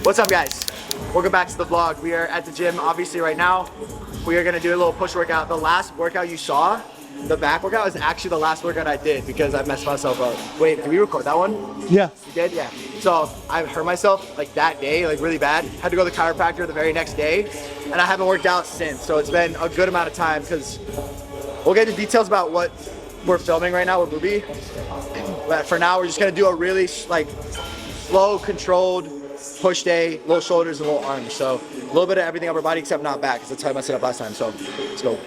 What's up, guys? Welcome back to the vlog. We are at the gym, obviously, right now. We are gonna do a little push workout. The last workout you saw, the back workout, is actually the last workout I did because I messed myself up. Wait, did we record that one? Yeah. You did? Yeah. So I hurt myself like that day, like really bad. Had to go to the chiropractor the very next day, and I haven't worked out since. So it's been a good amount of time because we'll get into details about what we're filming right now with Ruby. But for now, we're just gonna do a really like slow, controlled push day, low shoulders and low arms. So a little bit of everything upper body except not back, because that's how I messed it up last time. So let's go.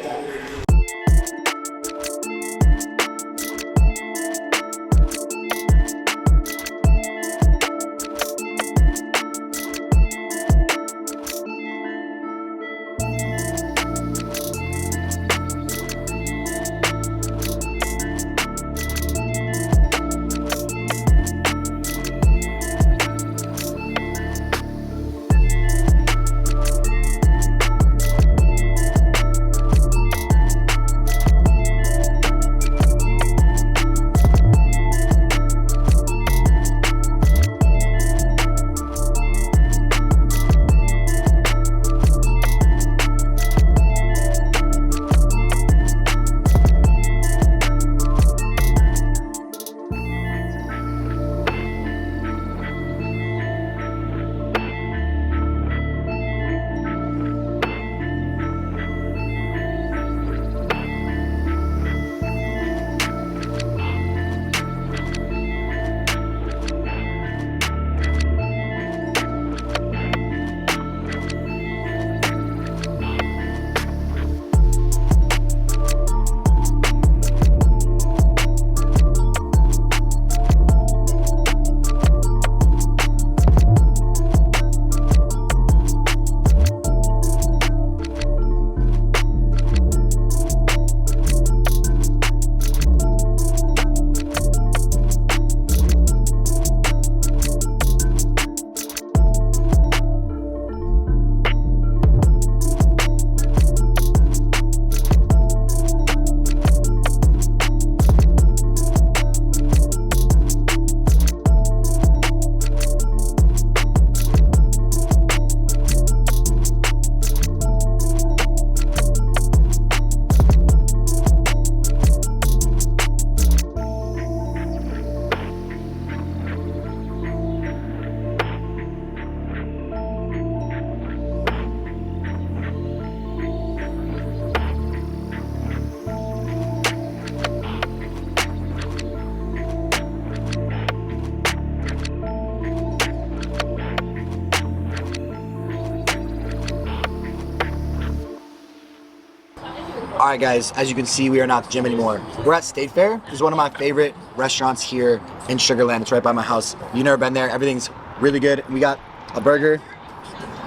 Alright guys, as you can see, we are not at the gym anymore. We're at State Fair. It's one of my favorite restaurants here in Sugar Land. It's right by my house. You've never been there. Everything's really good. We got a burger.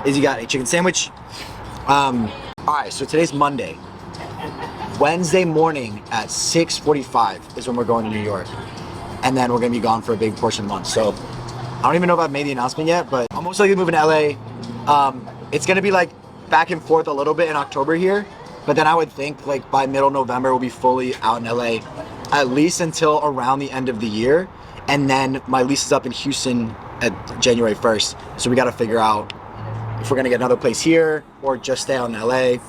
Izzy got a chicken sandwich. Alright, so today's Monday. Wednesday morning at 6:45 is when we're going to New York. And then we're going to be gone for a big portion of the month. So I don't even know if I've made the announcement yet, but I'm most likely moving to LA. It's going to be like back and forth a little bit in October here. But then I would think like by middle November we'll be fully out in LA, at least until around the end of the year. And then my lease is up in Houston at January 1st. So we got to figure out if we're gonna get another place here or just stay out in LA.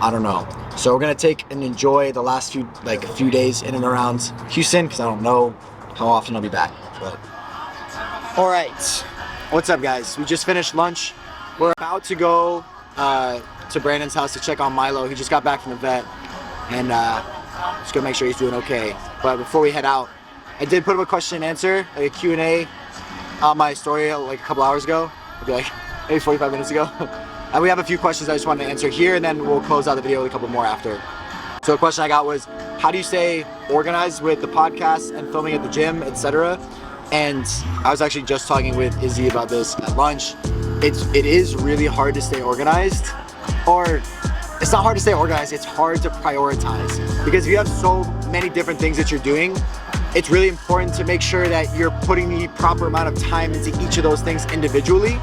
I don't know. So we're gonna take and enjoy the last few days in and around Houston, because I don't know how often I'll be back. But all right, what's up guys? We just finished lunch. We're about to go to Brandon's house to check on Milo. He just got back from the vet, and just gonna make sure he's doing okay. But before we head out, I did put up a question and answer, like a Q&A on my story like a couple hours ago, maybe like maybe 45 minutes ago. And we have a few questions I just wanted to answer here, and then we'll close out the video with a couple more after. So the question I got was, how do you stay organized with the podcast and filming at the gym, etc.? And I was actually just talking with Izzy about this at lunch. It is really hard to stay organized. Or it's not hard to stay organized, it's hard to prioritize. Because if you have so many different things that you're doing, it's really important to make sure that you're putting the proper amount of time into each of those things individually,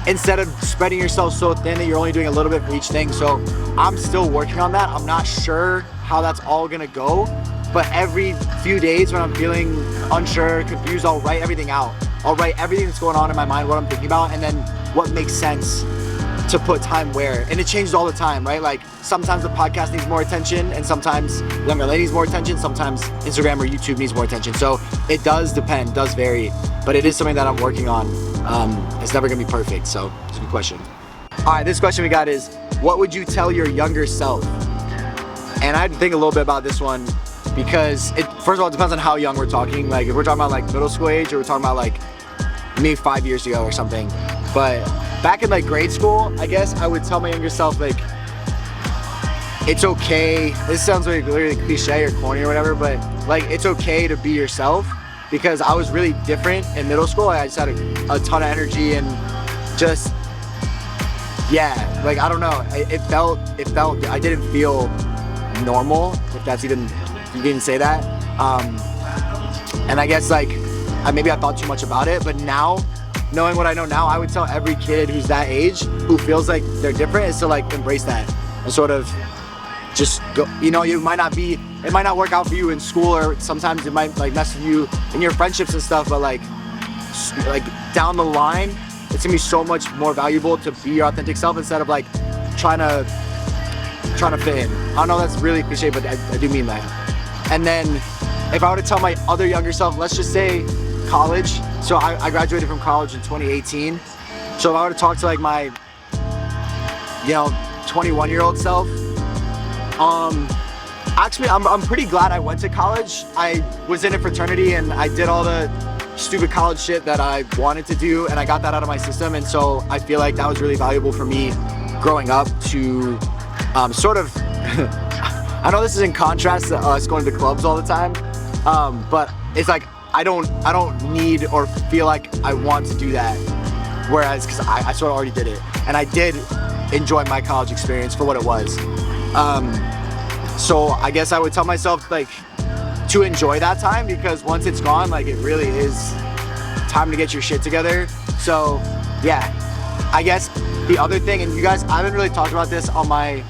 instead of spreading yourself so thin that you're only doing a little bit for each thing. So I'm still working on that. I'm not sure how that's all gonna go, but every few days when I'm feeling unsure, confused, I'll write everything out. I'll write everything that's going on in my mind, what I'm thinking about, and then what makes sense to put time where. And it changes all the time, right? Like sometimes the podcast needs more attention, and sometimes Younger Lady needs more attention, sometimes Instagram or YouTube needs more attention. So it does depend, does vary, but it is something that I'm working on. It's never gonna be perfect, so it's a good question. All right, this question we got is, what would you tell your younger self? And I had to think a little bit about this one because first of all, it depends on how young we're talking. Like if we're talking about like middle school age, or we're talking about like maybe 5 years ago or something. But back in like grade school, I guess I would tell my younger self, like, it's okay. This sounds like really cliche or corny or whatever, but like it's okay to be yourself, because I was really different in middle school. I just had a ton of energy and just, yeah, like I don't know. It felt I didn't feel normal, if that's even, you didn't say that. And I guess like maybe I thought too much about it, but now, knowing what I know now, I would tell every kid who's that age who feels like they're different is to like embrace that and sort of just go. You know, it might not work out for you in school, or sometimes it might like mess with you in your friendships and stuff, but like down the line, it's gonna be so much more valuable to be your authentic self instead of like trying to fit in. I don't know, that's really cliche, but I do mean that. And then if I were to tell my other younger self, let's just say college. So I graduated from college in 2018. So if I were to talk to like my, 21-year-old self, actually I'm pretty glad I went to college. I was in a fraternity and I did all the stupid college shit that I wanted to do, and I got that out of my system. And so I feel like that was really valuable for me growing up to sort of, I know this is in contrast to us going to clubs all the time, but it's like, I don't need or feel like I want to do that. Whereas, because I sort of already did it. And I did enjoy my college experience for what it was. So I guess I would tell myself like to enjoy that time, because once it's gone, like it really is time to get your shit together. So yeah, I guess the other thing, and you guys, I haven't really talked about this on my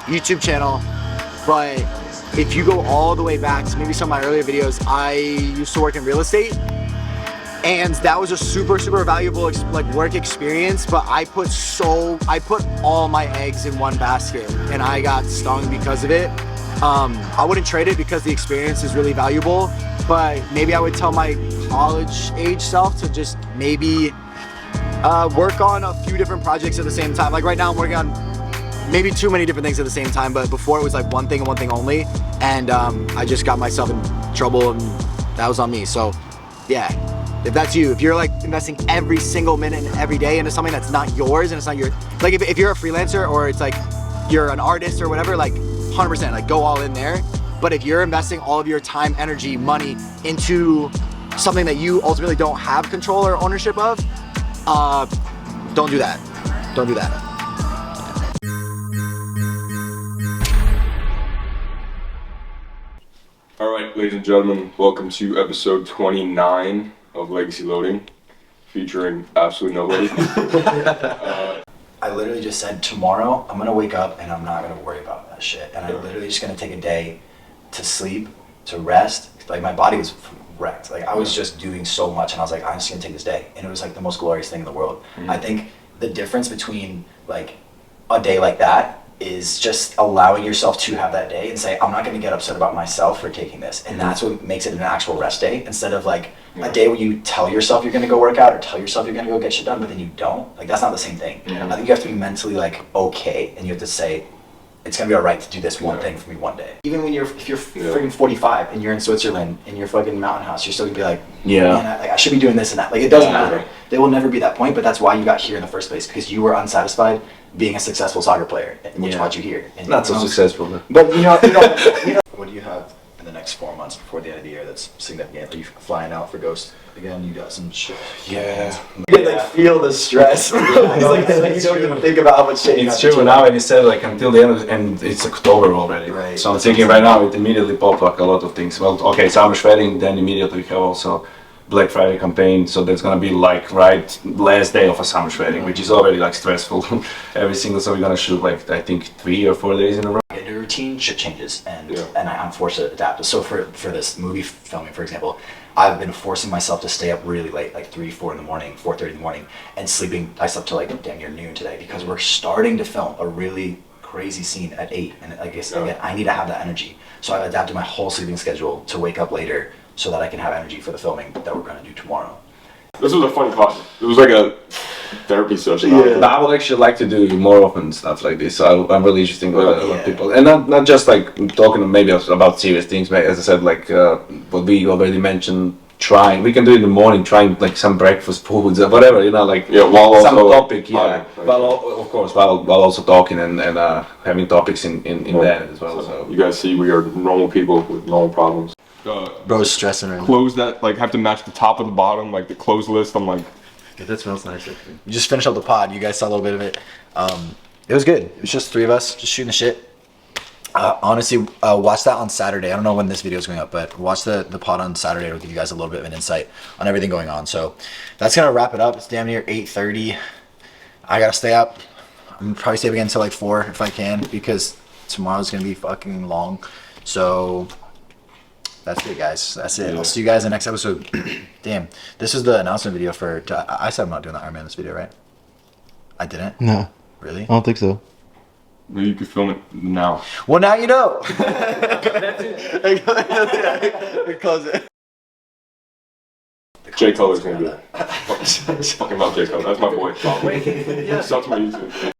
YouTube channel, but if you go all the way back to maybe some of my earlier videos, I used to work in real estate, and that was a super valuable work experience. But I put all my eggs in one basket, and I got stung because of it. I wouldn't trade it because the experience is really valuable, but maybe I would tell my college age self to just maybe work on a few different projects at the same time. Like right now I'm working on maybe too many different things at the same time, but before it was like one thing and one thing only, and I just got myself in trouble, and that was on me. So yeah, if that's you, if you're like investing every single minute and every day into something that's not yours, and it's not your, like if you're a freelancer or it's like you're an artist or whatever, like 100% like go all in there. But if you're investing all of your time, energy, money into something that you ultimately don't have control or ownership of, don't do that. Don't do that. All right, ladies and gentlemen, welcome to episode 29 of Legacy Loading, featuring absolutely nobody. I literally just said tomorrow I'm gonna wake up and I'm not gonna worry about that shit, and I'm literally just gonna take a day to sleep, to rest. Like my body was wrecked. Like I was just doing so much, and I was like, I'm just gonna take this day, and it was like the most glorious thing in the world. I think the difference between like a day like that is just allowing yourself to have that day and say, I'm not going to get upset about myself for taking this. And that's what makes it an actual rest day, instead of like a day where you tell yourself you're going to go work out or tell yourself you're going to go get shit done, but then you don't. Like that's not the same thing. I think you have to be mentally like okay, and you have to say, it's going to be all right to do this one thing for me one day. Even when if you're freaking 45 and you're in Switzerland in your fucking mountain house, you're still going to be like, man, I should be doing this and that. Like it doesn't matter. There will never be that point, but that's why you got here in the first place, because you were unsatisfied being a successful soccer player, which brought you here. And, not so successful, though. But you know, what do you have in the next 4 months before the end of the year that's significant? Are you flying out for Ghost again? You got some shit. Yeah. You can like feel the stress. You don't even think about how much shit you have. It's true. Now, and you said like until the end, and it's October already. Right. So I'm thinking right now it immediately popped like a lot of things. Well, okay, summer wedding, then immediately we have also Black Friday campaign, so there's gonna be like last day of a summer shredding, which is already like stressful every single. So we're gonna shoot like I think 3 or 4 days in a row. Into routine, shit changes, and I'm forced to adapt. So for this movie filming, for example, I've been forcing myself to stay up really late, like 3, 4 in the morning, 4:30 in the morning, and sleeping. I slept till like damn near noon today because we're starting to film a really crazy scene at 8, and I guess again, I need to have that energy. So I've adapted my whole sleeping schedule to wake up later so that I can have energy for the filming that we're gonna do tomorrow. This was a fun class. It was like a therapy session. Yeah. I would actually like to do more often stuff like this. So I'm really interested with people, and not just like talking maybe about serious things. But as I said, like what we already mentioned, trying. We can do it in the morning, trying like some breakfast foods or whatever, you know, like while some also topic, While of course, while also talking and having topics in that as well. So you guys see, we are normal people with normal problems. Bro's stressing right now. Clothes that like have to match the top of the bottom, like the clothes list. I'm like, that smells nice. Actually. We just finished up the pod. You guys saw a little bit of it. It was good. It was just 3 of us, just shooting the shit. Honestly, watch that on Saturday. I don't know when this video is going up, but watch the pod on Saturday. It'll give you guys a little bit of an insight on everything going on. So that's gonna wrap it up. It's damn near 8:30. I gotta stay up. I'm gonna probably stay up again until like 4 if I can, because tomorrow's gonna be fucking long. So that's it, guys. That's it. I'll see you guys in the next episode. Damn, this is the announcement video for. I said I'm not doing the Ironman in this video, right? I didn't. No, Really? I don't think so. maybe you could film it now. Well, now you know. Close it. Jay Cutler's gonna do it. Fucking about Jay Cutler. That's my boy. Sub to my YouTube.